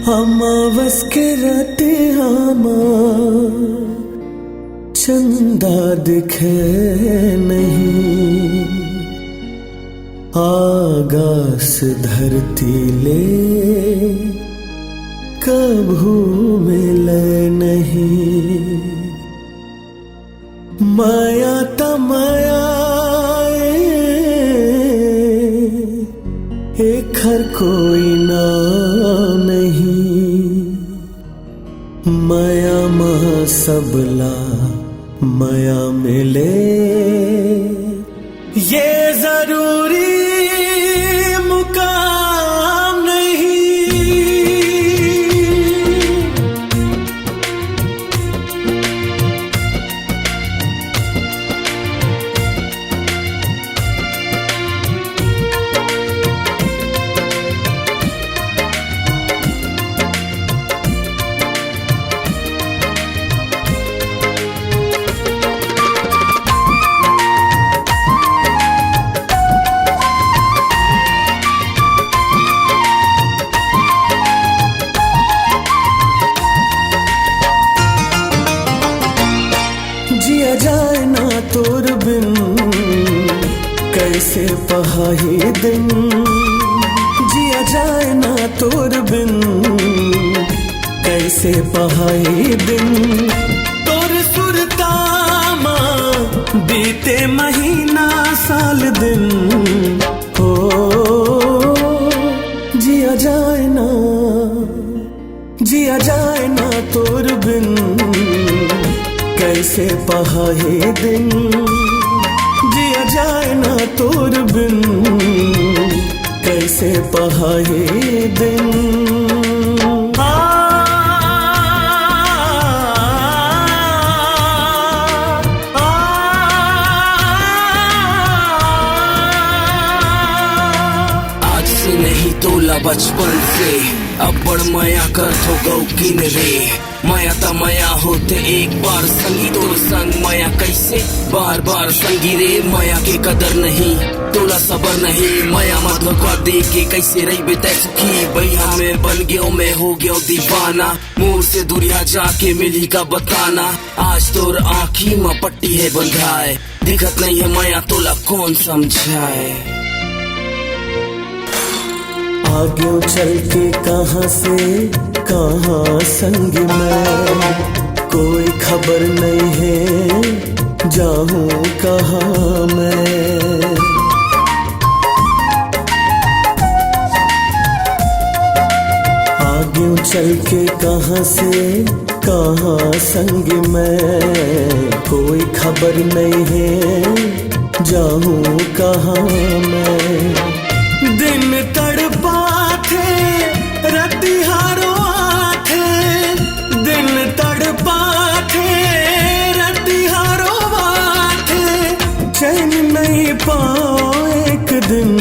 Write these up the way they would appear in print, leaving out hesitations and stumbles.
अमावस के राते आमा चंदा दिखे नहीं, आगास धरती ले कभू मिले नहीं। माया तमाया एक हर कोई ना नहीं, माया माँ सबला माया मिले ये जरूरी मुकाम नहीं। जिया जाए ना तोर बिन कैसे पहाही दिन, जिया जाए ना तोर बिन कैसे पहाही दिन। तोर सुरतामा बीते महीना साल दिन, हो जिया जाए ना, जिया जाए ना तोर बिन कैसे पहाए दिन। जिया जाए ना तोर बिन कैसे पहाए दिन। आज से नहीं तोला बचपन से, अब बड़ माया कर थो गौकीन रे। माया ता माया होते एक बार संगी, तोर संग माया कैसे बार बार संगी रे। माया के कदर नहीं तोला सबर नहीं, माया मत धोखा दे के कैसे रही बेते सुखी। भैया में बन गयो मैं हो गयो दीवाना, मोर से दूरिया जाके मिली का बताना। आज तोर आँखी में पट्टी है बंधाए, दिखत नहीं है माया तोला कौन समझाए। आगे चल के कहाँ से कहाँ संग मैं, कोई खबर नहीं है जाऊं कहाँ मैं। आगे चल के कहाँ से कहाँ संग मैं, कोई खबर नहीं है जाऊं कहाँ मैं। दिन तड़पा थे रतिहारो आथे, दिन तड़पा थे रतिहारो आथे। चैन नहीं पाओ एक दिन,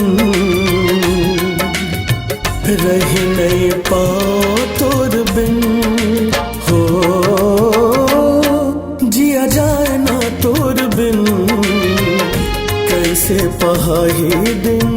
रह नहीं पाओ तोर बिन। हो जिया जाए ना तोर बिन कैसे पहाई दिन।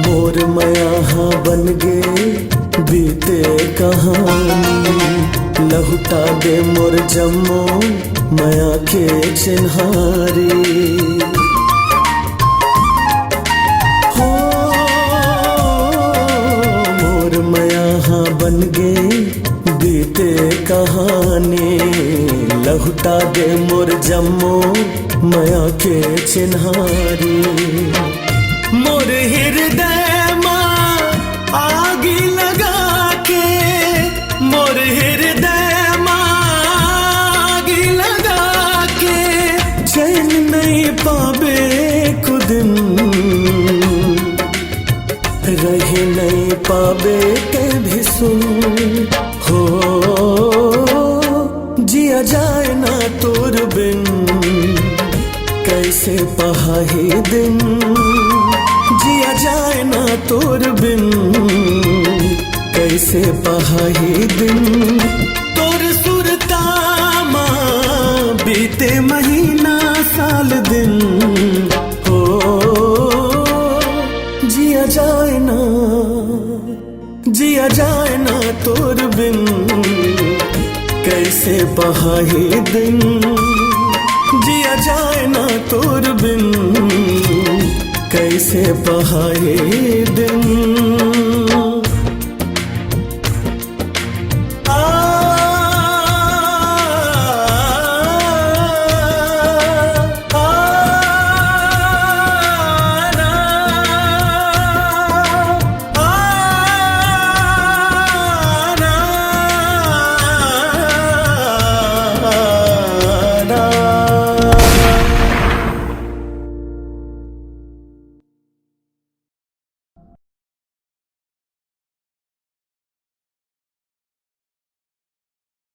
मोर माया हाँ बन गे बीते कहानी, लहुटा दे मोर जम्मो माया के चिन्हारी। हो मोर माया हाँ बन गे बीते कहानी, लहुटा दे मोर जम्मो माया के चिन्हारी। मोर हृदय माँ आग लगा के, मोर हृदय माँ आग लगा के। चैन नहीं पाबे कुदिन, रह नहीं पा पावे के भी सुन हो जिया जाए ना तोर बिन कैसे पहाही दिन जिया जाए ना तोर बिन कैसे पहाही दिन तोर सुरतामा बीते महीना साल दिन हो जिया जाए ना तोर बिन कैसे पहाही दिन जिया जाए ना तोर बिन कैसे पहाही दिन